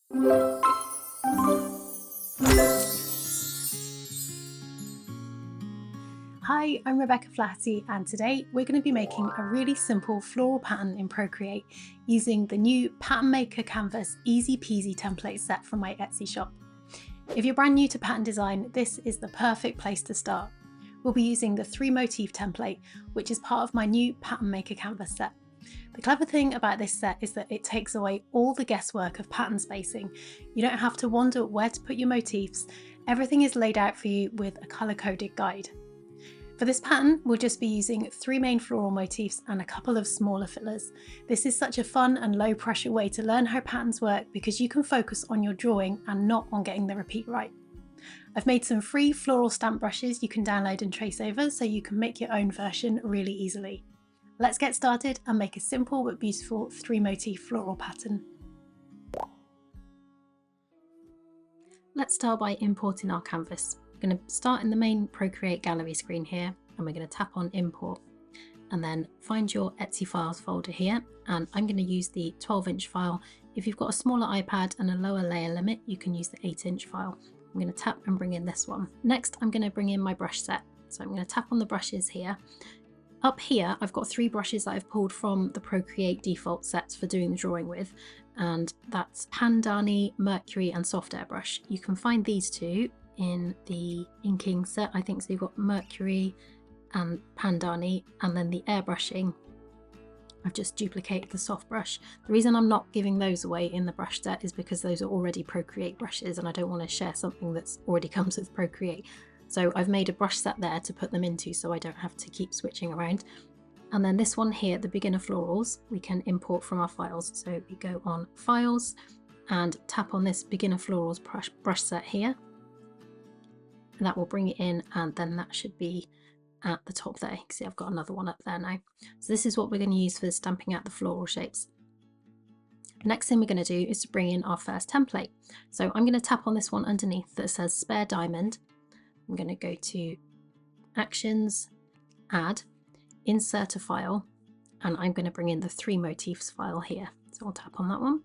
Hi, I'm Rebecca Flaherty, and today we're going to be making a really simple floral pattern in Procreate using the new Pattern Maker Canvas Easy Peasy template set from my Etsy shop. If you're brand new to pattern design, this is the perfect place to start. We'll be using the 3 motif template, which is part of my new Pattern Maker Canvas set. The clever thing about this set is that it takes away all the guesswork of pattern spacing. You don't have to wonder where to put your motifs. Everything is laid out for you with a colour-coded guide. For this pattern, we'll just be using 3 main floral motifs and a couple of smaller fillers. This is such a fun and low pressure way to learn how patterns work because you can focus on your drawing and not on getting the repeat right. I've made some free floral stamp brushes you can download and trace over so you can make your own version really easily. Let's get started and make a simple but beautiful 3 motif floral pattern. Let's start by importing our canvas. We're going to start in the main Procreate gallery screen here, and we're going to tap on import and then find your Etsy files folder here, and I'm going to use the 12-inch file. If you've got a smaller iPad and a lower layer limit, you can use the 8-inch file. I'm going to tap and bring in this one. Next, I'm going to bring in my brush set. So I'm going to tap on the brushes here. Up here, I've got 3 brushes that I've pulled from the Procreate default sets for doing the drawing with, and that's Pandani, Mercury and Soft Airbrush. You can find these 2 in the inking set, I think. So you've got Mercury and Pandani, and then the airbrushing, I've just duplicated the soft brush. The reason I'm not giving those away in the brush set is because those are already Procreate brushes and I don't want to share something that's already comes with Procreate. So I've made a brush set there to put them into so I don't have to keep switching around. And then this one here, the beginner florals, we can import from our files. So we go on files and tap on this beginner florals brush set here. And that will bring it in, and then that should be at the top there. You can see I've got another one up there now. So this is what we're going to use for stamping out the floral shapes. Next thing we're going to do is to bring in our first template. So I'm going to tap on this one underneath that says spare diamond. I'm going to go to actions, add, insert a file, and I'm going to bring in the 3 motifs file here. So I'll tap on that one.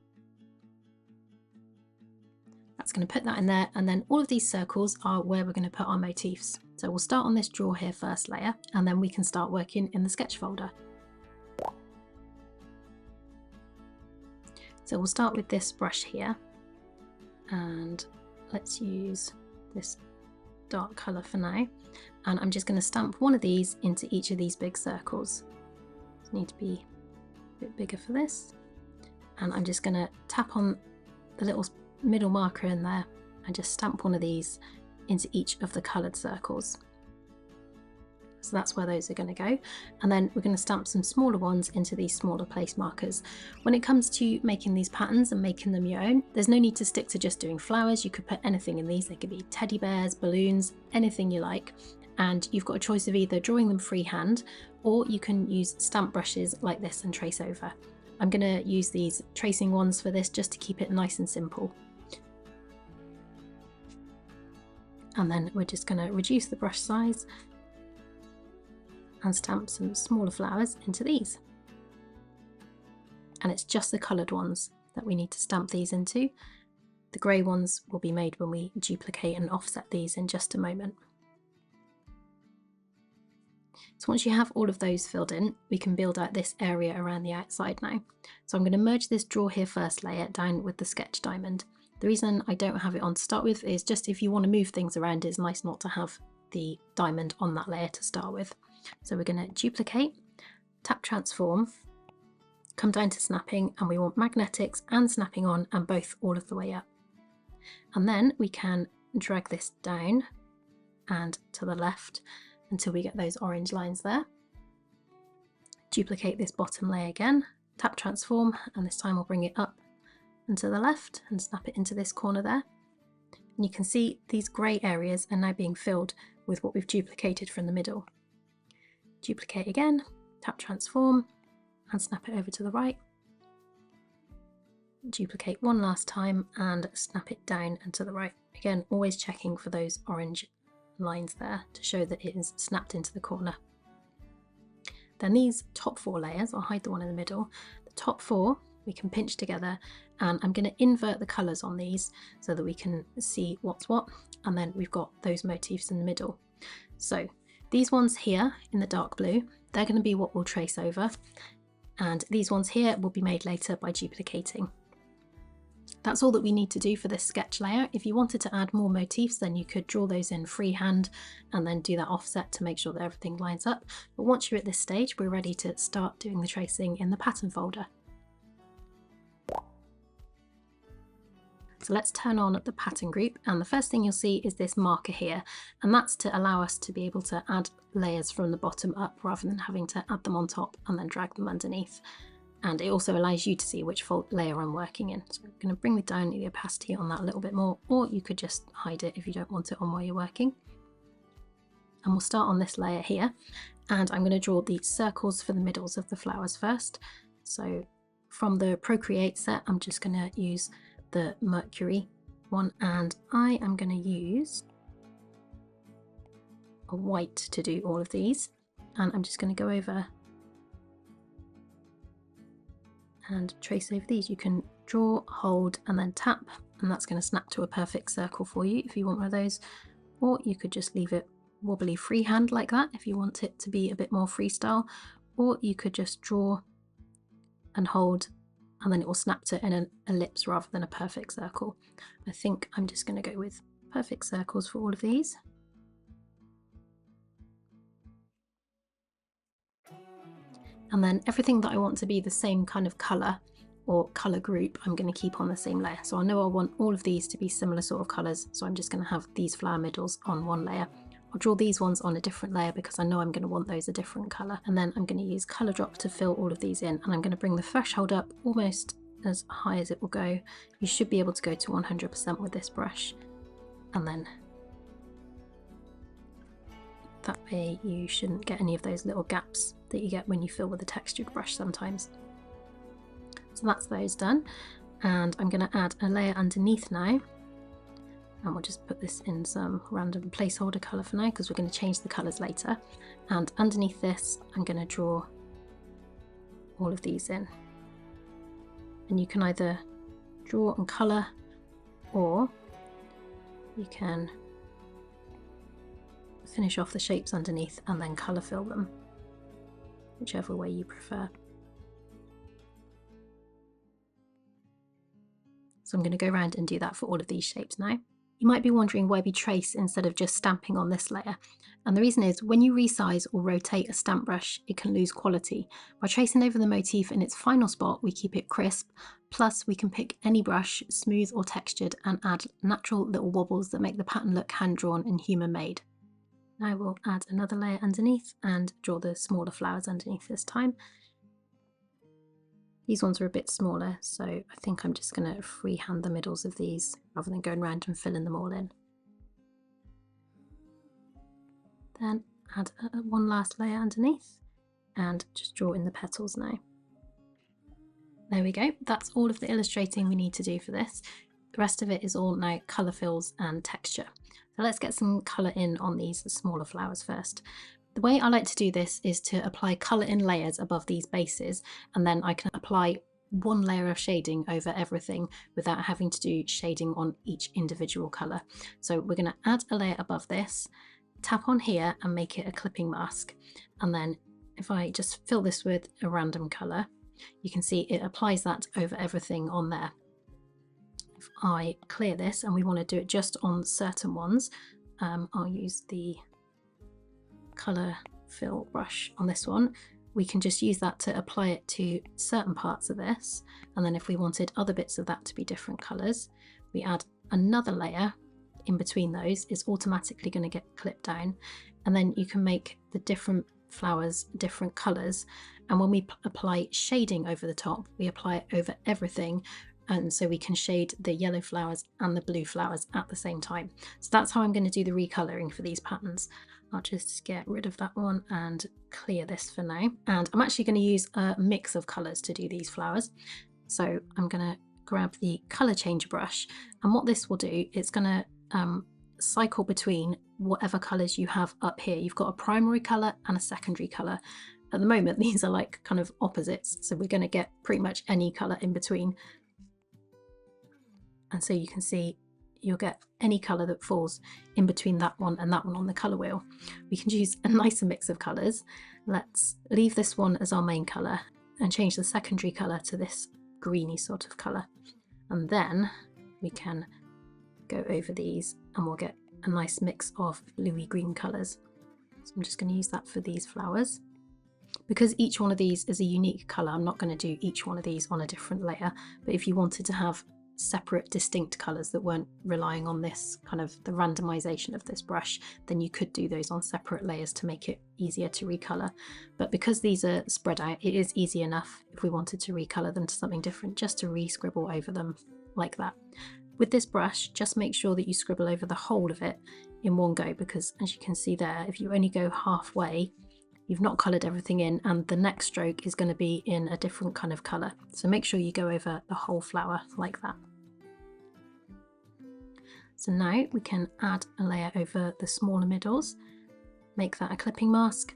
That's going to put that in there, and then all of these circles are where we're going to put our motifs. So we'll start on this draw here first layer, and then we can start working in the sketch folder. So we'll start with this brush here, and let's use this dark colour for now, and I'm just going to stamp one of these into each of these big circles. Just need to be a bit bigger for this, and I'm just going to tap on the little middle marker in there and just stamp one of these into each of the coloured circles. So that's where those are going to go, and then we're going to stamp some smaller ones into these smaller place markers. When it comes to making these patterns and making them your own, there's no need to stick to just doing flowers. You could put anything in these. They could be teddy bears, balloons, anything you like, and you've got a choice of either drawing them freehand or you can use stamp brushes like this and trace over. I'm going to use these tracing ones for this just to keep it nice and simple. And then we're just going to reduce the brush size and stamp some smaller flowers into these. And it's just the coloured ones that we need to stamp these into. The grey ones will be made when we duplicate and offset these in just a moment. So once you have all of those filled in, we can build out this area around the outside now. So I'm going to merge this draw here first layer down with the sketch diamond. The reason I don't have it on to start with is just if you want to move things around, it's nice not to have the diamond on that layer to start with. So we're going to duplicate, tap transform, come down to snapping, and we want magnetics and snapping on, and both all of the way up. And then we can drag this down and to the left until we get those orange lines there. Duplicate this bottom layer again, tap transform, and this time we'll bring it up and to the left and snap it into this corner there. And you can see these grey areas are now being filled with what we've duplicated from the middle. Duplicate again, tap transform, and snap it over to the right. Duplicate one last time and snap it down and to the right. Again, always checking for those orange lines there to show that it is snapped into the corner. Then these top 4 layers, I'll hide the one in the middle, the top 4 we can pinch together, and I'm going to invert the colours on these so that we can see what's what, and then we've got those motifs in the middle. So these ones here in the dark blue, they're going to be what we'll trace over, and these ones here will be made later by duplicating. That's all that we need to do for this sketch layer. If you wanted to add more motifs, then you could draw those in freehand and then do that offset to make sure that everything lines up. But once you're at this stage, we're ready to start doing the tracing in the pattern folder. So let's turn on the pattern group, and the first thing you'll see is this marker here, and that's to allow us to be able to add layers from the bottom up rather than having to add them on top and then drag them underneath. And it also allows you to see which layer I'm working in. So I'm going to bring down the opacity on that a little bit more, or you could just hide it if you don't want it on while you're working. And we'll start on this layer here, and I'm going to draw the circles for the middles of the flowers first. So from the Procreate set, I'm just going to use the Mercury one, and I am going to use a white to do all of these, and I'm just going to go over and trace over these. You can draw, hold, and then tap, and that's going to snap to a perfect circle for you if you want one of those, or you could just leave it wobbly freehand like that if you want it to be a bit more freestyle, or you could just draw and hold, and then it will snap to an ellipse rather than a perfect circle. I think I'm just going to go with perfect circles for all of these. And then everything that I want to be the same kind of colour or colour group, I'm going to keep on the same layer. So I know I want all of these to be similar sort of colours, so I'm just going to have these flower middles on one layer. I'll draw these ones on a different layer because I know I'm going to want those a different colour. And then I'm going to use colour drop to fill all of these in, and I'm going to bring the threshold up almost as high as it will go. You should be able to go to 100% with this brush, and then that way you shouldn't get any of those little gaps that you get when you fill with a textured brush sometimes. So that's those done, and I'm going to add a layer underneath now, and we'll just put this in some random placeholder colour for now because we're going to change the colours later. And underneath this I'm going to draw all of these in, and you can either draw and colour, or you can finish off the shapes underneath and then colour fill them, whichever way you prefer. So I'm going to go around and do that for all of these shapes now. You might be wondering why we trace instead of just stamping on this layer, and the reason is when you resize or rotate a stamp brush, it can lose quality. By tracing over the motif in its final spot, we keep it crisp, plus we can pick any brush, smooth or textured, and add natural little wobbles that make the pattern look hand-drawn and human-made. Now we'll add another layer underneath and draw the smaller flowers underneath this time. These ones are a bit smaller, so I think I'm just going to freehand the middles of these rather than going around and filling them all in. Then add one last layer underneath and just draw in the petals now. There we go, that's all of the illustrating we need to do for this. The rest of it is all now colour fills and texture. So let's get some colour in on these smaller flowers first. The way I like to do this is to apply colour in layers above these bases, and then I can apply one layer of shading over everything without having to do shading on each individual colour. So we're going to add a layer above this, tap on here and make it a clipping mask, and then if I just fill this with a random colour, you can see it applies that over everything on there. If I clear this and we want to do it just on certain ones, I'll use the colour fill brush on this one. We can just use that to apply it to certain parts of this, and then if we wanted other bits of that to be different colours, we add another layer in between those. It's automatically going to get clipped down, and then you can make the different flowers different colours, and when we apply shading over the top, we apply it over everything, and so we can shade the yellow flowers and the blue flowers at the same time. So that's how I'm going to do the recolouring for these patterns. I'll just get rid of that one and clear this for now. And I'm actually going to use a mix of colours to do these flowers. So I'm going to grab the colour change brush, and what this will do, it's going to cycle between whatever colours you have up here. You've got a primary colour and a secondary colour, at the moment these are like kind of opposites, so we're going to get pretty much any colour in between. And so you can see you'll get any colour that falls in between that one and that one on the colour wheel. We can choose a nicer mix of colours. Let's leave this one as our main colour and change the secondary colour to this greeny sort of colour. And then we can go over these and we'll get a nice mix of bluey green colours. So I'm just going to use that for these flowers. Because each one of these is a unique colour, I'm not going to do each one of these on a different layer, but if you wanted to have separate distinct colours that weren't relying on this kind of the randomization of this brush, then you could do those on separate layers to make it easier to recolor. But because these are spread out, it is easy enough if we wanted to recolor them to something different just to re-scribble over them like that. With this brush, just make sure that you scribble over the whole of it in one go, because as you can see there, if you only go halfway, you've not coloured everything in, and the next stroke is going to be in a different kind of colour. So make sure you go over the whole flower like that. So now we can add a layer over the smaller middles, make that a clipping mask,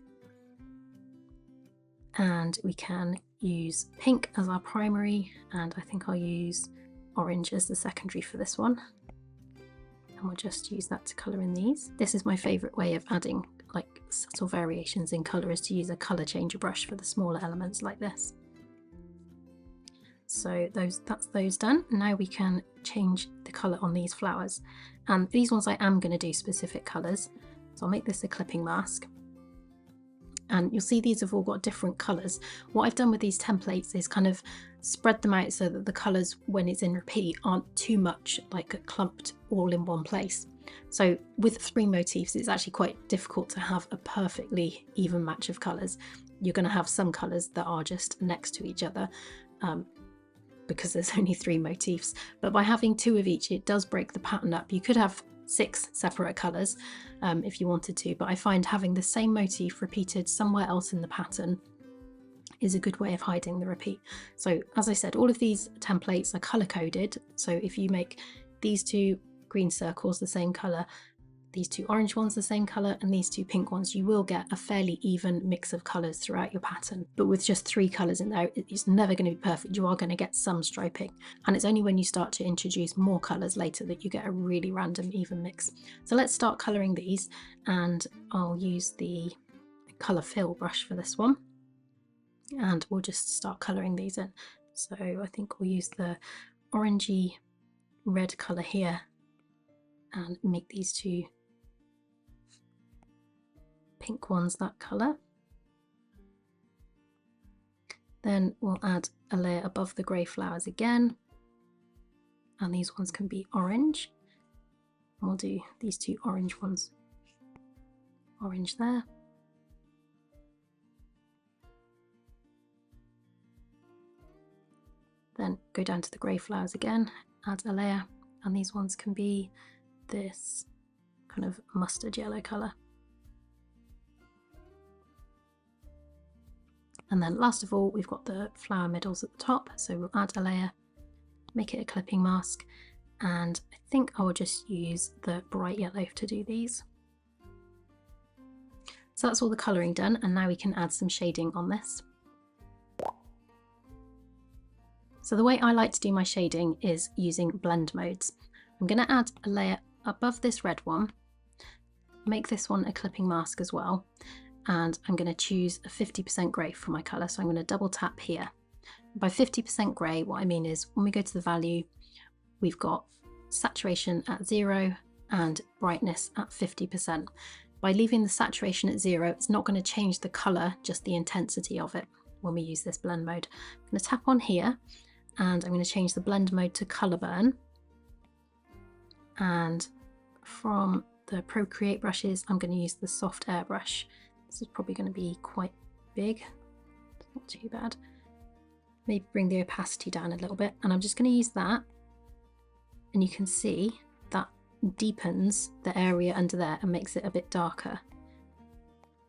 and we can use pink as our primary, and I think I'll use orange as the secondary for this one. And we'll just use that to colour in these. This is my favourite way of adding like subtle variations in colour, is to use a colour changer brush for the smaller elements like this. So that's those done. Now we can change the colour on these flowers, and these ones I am going to do specific colours. So I'll make this a clipping mask, and you'll see these have all got different colours. What I've done with these templates is kind of spread them out so that the colours, when it's in repeat, aren't too much like clumped all in one place. So with 3 motifs, it's actually quite difficult to have a perfectly even match of colours. You're going to have some colours that are just next to each other, because there's only 3 motifs, but by having 2 of each, it does break the pattern up. You could have 6 separate colours if you wanted to, but I find having the same motif repeated somewhere else in the pattern is a good way of hiding the repeat. So as I said, all of these templates are colour coded, so if you make these 2 green circles the same colour, these 2 orange ones the same colour, and these 2 pink ones, you will get a fairly even mix of colours throughout your pattern. But with just 3 colours in there, it's never going to be perfect. You are going to get some striping, and it's only when you start to introduce more colours later that you get a really random even mix. So let's start colouring these, and I'll use the colour fill brush for this one, and we'll just start colouring these in. So I think we'll use the orangey red colour here and make these 2 pink ones that colour. Then we'll add a layer above the grey flowers again, and these ones can be orange, and we'll do these 2 orange ones, orange there. Then go down to the grey flowers again, add a layer, and these ones can be this kind of mustard yellow colour. And then last of all, we've got the flower middles at the top, so we'll add a layer, make it a clipping mask, and I think I will just use the bright yellow to do these. So that's all the colouring done, and now we can add some shading on this. So the way I like to do my shading is using blend modes. I'm going to add a layer above this red one, make this one a clipping mask as well, and I'm going to choose a 50% grey for my colour, so I'm going to double tap here. By 50% grey, what I mean is when we go to the value, we've got saturation at 0 and brightness at 50%. By leaving the saturation at 0, it's not going to change the colour, just the intensity of it when we use this blend mode. I'm going to tap on here, and I'm going to change the blend mode to colour burn, and from the Procreate brushes, I'm going to use the soft air brush. This is probably going to be quite big, it's not too bad. Maybe bring the opacity down a little bit, and I'm just going to use that, and you can see that deepens the area under there and makes it a bit darker.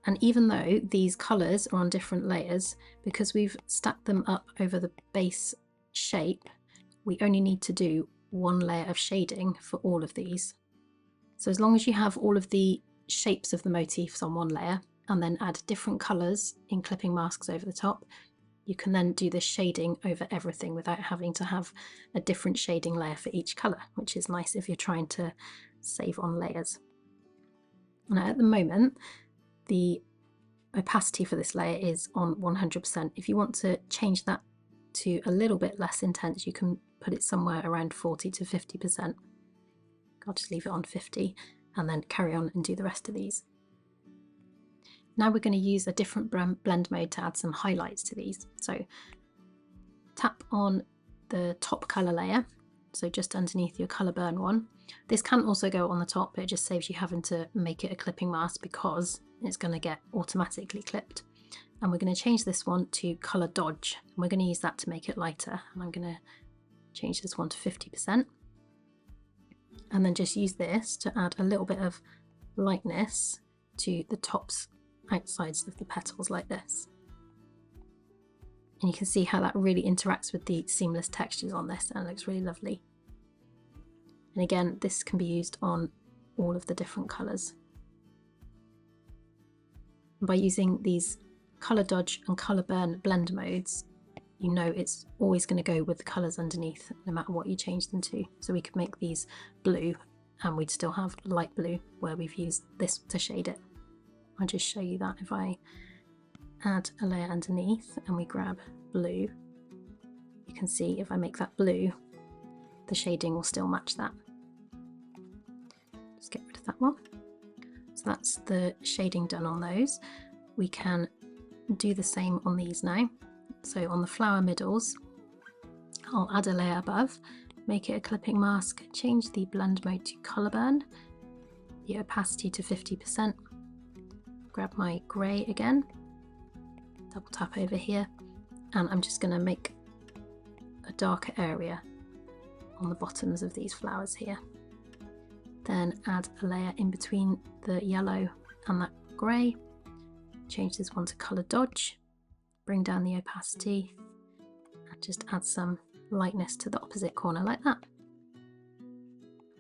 And even though these colours are on different layers, because we've stacked them up over the base shape, we only need to do 1 layer of shading for all of these. So as long as you have all of the shapes of the motifs on 1 layer, and then add different colours in clipping masks over the top, you can then do this shading over everything without having to have a different shading layer for each colour, which is nice if you're trying to save on layers. Now at the moment, the opacity for this layer is on 100%. If you want to change that to a little bit less intense, you can put it somewhere around 40 to 50%. I'll just leave it on 50 and then carry on and do the rest of these. Now we're going to use a different blend mode to add some highlights to these. So tap on the top colour layer, so just underneath your colour burn one. This can also go on the top, but it just saves you having to make it a clipping mask because it's going to get automatically clipped. And we're going to change this one to colour dodge. And we're going to use that to make it lighter. And I'm going to change this one to 50%. And then just use this to add a little bit of lightness to the tops outsides of the petals like this. And you can see how that really interacts with the seamless textures on this, and it looks really lovely. And again, this can be used on all of the different colours. By using these colour dodge and colour burn blend modes, you know it's always going to go with the colours underneath no matter what you change them to. So we could make these blue and we'd still have light blue where we've used this to shade it. I'll just show you that. If I add a layer underneath and we grab blue, you can see if I make that blue, the shading will still match that. Just get rid of that one. So that's the shading done on those. We can do the same on these now. So on the flower middles, I'll add a layer above, make it a clipping mask, change the blend mode to colour burn, the opacity to 50%, grab my grey again, double tap over here, and I'm just going to make a darker area on the bottoms of these flowers here. Then add a layer in between the yellow and that grey, change this one to colour dodge, bring down the opacity, and just add some lightness to the opposite corner like that.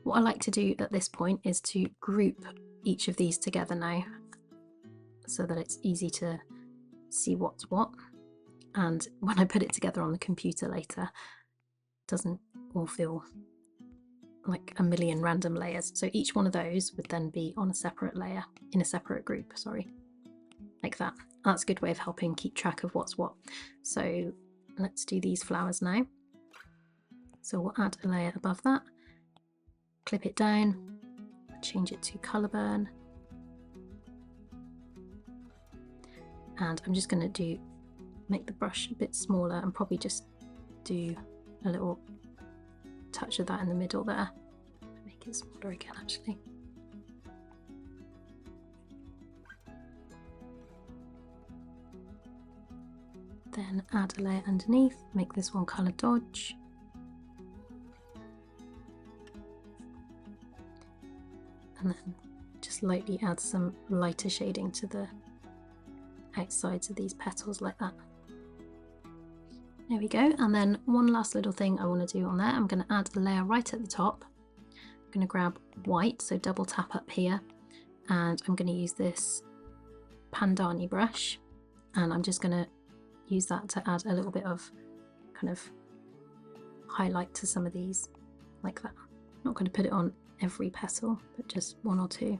What I like to do at this point is to group each of these together now, so that it's easy to see what's what, and when I put it together on the computer later, it doesn't all feel like a million random layers. So each one of those would then be on a separate layer, in a separate group, sorry, like that. That's a good way of helping keep track of what's what. So let's do these flowers now. So we'll add a layer above that, clip it down, change it to colour burn, and I'm just going to make the brush a bit smaller and probably just do a little touch of that in the middle there. Make it smaller again actually. Then add a layer underneath, make this one colour dodge. And then just lightly add some lighter shading to the outsides of these petals like that. There we go. And then one last little thing I want to do on there, I'm going to add a layer right at the top. I'm going to grab white, so double tap up here, and I'm going to use this Pandani brush, and I'm just going to use that to add a little bit of kind of highlight to some of these like that. I'm not going to put it on every petal, but just one or two.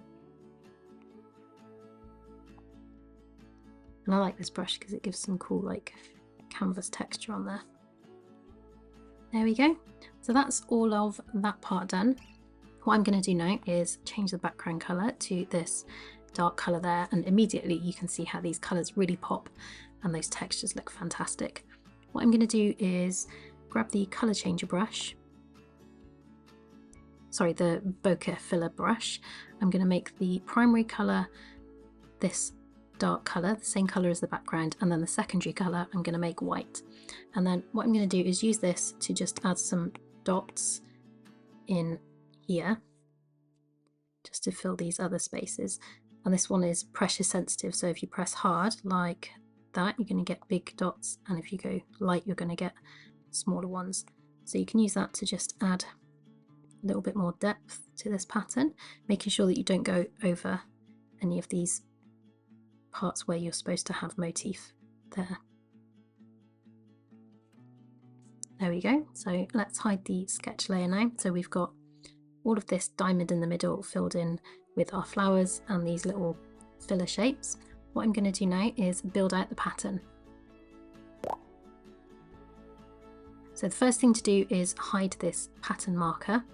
And I like this brush because it gives some cool like canvas texture on there. There we go. So that's all of that part done. What I'm going to do now is change the background colour to this dark colour there, and immediately you can see how these colours really pop and those textures look fantastic. What I'm going to do is grab the colour changer brush, sorry, the bokeh filler brush. I'm going to make the primary colour this dark colour, the same colour as the background, and then the secondary colour I'm going to make white. And then what I'm going to do is use this to just add some dots in here just to fill these other spaces. And this one is pressure sensitive, so if you press hard like that, you're going to get big dots, and if you go light, you're going to get smaller ones. So you can use that to just add a little bit more depth to this pattern, making sure that you don't go over any of these parts where you're supposed to have motif there. There we go. So let's hide the sketch layer now. So we've got all of this diamond in the middle filled in with our flowers and these little filler shapes. What I'm going to do now is build out the pattern. So the first thing to do is hide this pattern marker,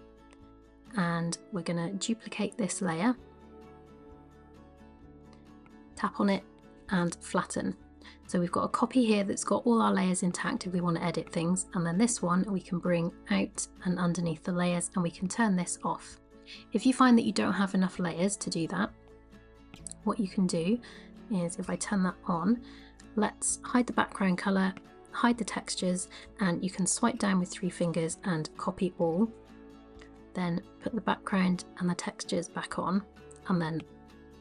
and we're going to duplicate this layer, tap on it and flatten. So we've got a copy here that's got all our layers intact if we want to edit things, and then this one we can bring out and underneath the layers, and we can turn this off. If you find that you don't have enough layers to do that, what you can do is, if I turn that on, let's hide the background colour, hide the textures, and you can swipe down with 3 fingers and copy all, then put the background and the textures back on, and then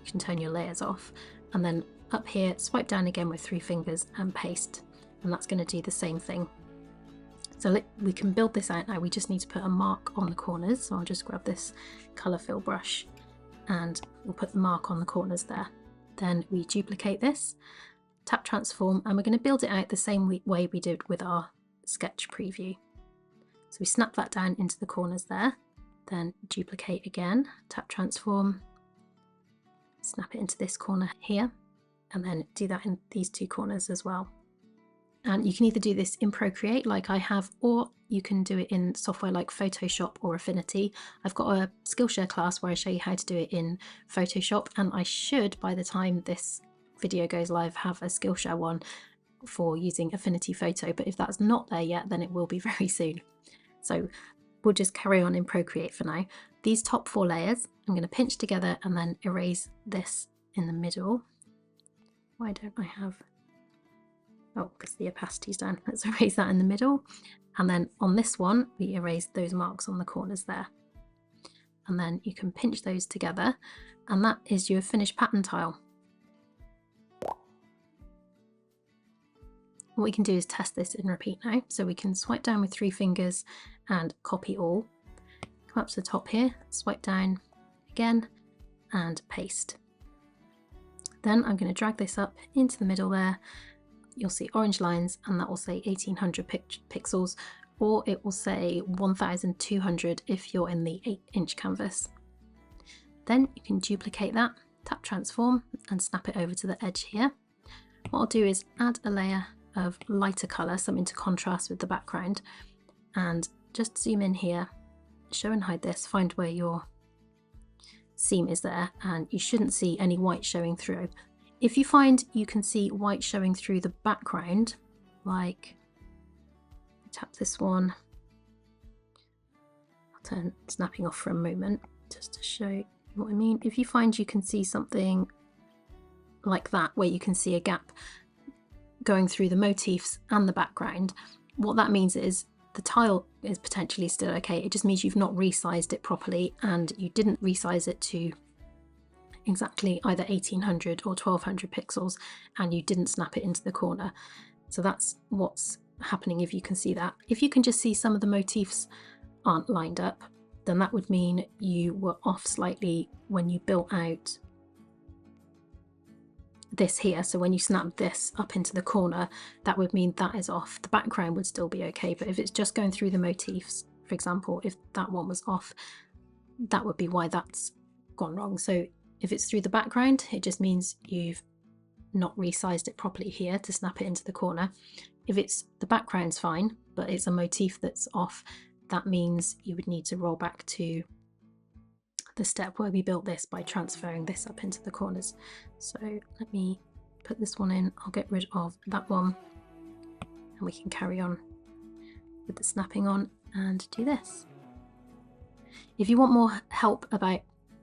you can turn your layers off, and then up here swipe down again with 3 fingers and paste, and that's going to do the same thing. So we can build this out now. We just need to put a mark on the corners, so I'll just grab this colour fill brush and we'll put the mark on the corners there. Then we duplicate this, tap transform, and we're going to build it out the same way we did with our sketch preview. So we snap that down into the corners there, then duplicate again, tap transform, snap it into this corner here, and then do that in these 2 corners as well. And you can either do this in Procreate like I have, or you can do it in software like Photoshop or Affinity. I've got a Skillshare class where I show you how to do it in Photoshop, and I should, by the time this video goes live, have a Skillshare one for using Affinity Photo, but if that's not there yet, then it will be very soon. So we'll just carry on in Procreate for now. These top 4 layers I'm going to pinch together and then erase this in the middle. Why don't I have... Oh, because the opacity's down. Let's erase that in the middle. And then on this one, we erase those marks on the corners there. And then you can pinch those together, and that is your finished pattern tile. What we can do is test this in repeat now. So we can swipe down with 3 fingers and copy all. Come up to the top here, swipe down again and paste. Then I'm going to drag this up into the middle there. You'll see orange lines, and that will say 1800 pixels, or it will say 1200 if you're in the 8-inch canvas. Then you can duplicate that, tap transform and snap it over to the edge here. What I'll do is add a layer of lighter colour, something to contrast with the background, and just zoom in here, show and hide this, find where your seam is there, and you shouldn't see any white showing through. If you find you can see white showing through the background, like tap this one, I'll turn snapping off for a moment just to show you what I mean. If you find you can see something like that, where you can see a gap going through the motifs and the background, what that means is the tile is potentially still okay. It just means you've not resized it properly, and you didn't resize it to exactly either 1800 or 1200 pixels, and you didn't snap it into the corner. So that's what's happening if you can see that. If you can just see some of the motifs aren't lined up, then that would mean you were off slightly when you built out this here. So when you snap this up into the corner, that would mean that is off. The background would still be okay, but if it's just going through the motifs, for example, if that one was off, that would be why that's gone wrong. So if it's through the background, it just means you've not resized it properly here to snap it into the corner. If it's the background's fine, but it's a motif that's off, that means you would need to roll back to the step where we built this by transferring this up into the corners. So let me put this one in, I'll get rid of that one, and we can carry on with the snapping on and do this. If you want more help about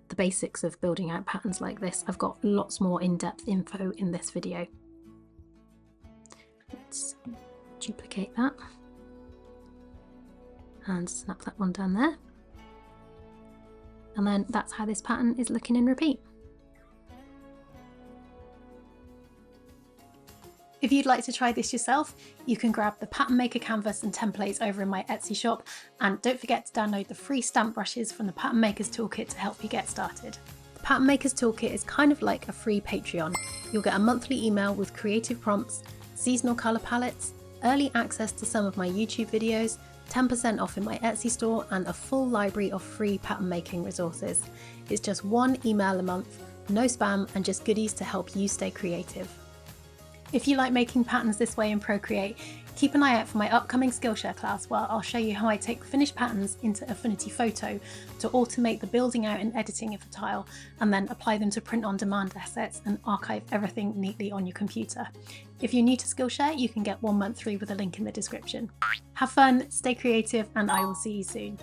the basics of building out patterns like this, I've got lots more in-depth info in this video. Let's duplicate that and snap that one down there. And then that's how this pattern is looking in repeat. If you'd like to try this yourself, you can grab the Pattern Maker canvas and templates over in my Etsy shop, and don't forget to download the free stamp brushes from the Pattern Maker's Toolkit to help you get started. The Pattern Maker's Toolkit is kind of like a free Patreon. You'll get a monthly email with creative prompts, seasonal colour palettes, early access to some of my YouTube videos, 10% off in my Etsy store, and a full library of free pattern making resources. It's just one email a month, no spam, and just goodies to help you stay creative. If you like making patterns this way in Procreate, keep an eye out for my upcoming Skillshare class where I'll show you how I take finished patterns into Affinity Photo to automate the building out and editing of a tile, and then apply them to print-on-demand assets and archive everything neatly on your computer. If you're new to Skillshare, you can get 1 month free with a link in the description. Have fun, stay creative, and I will see you soon.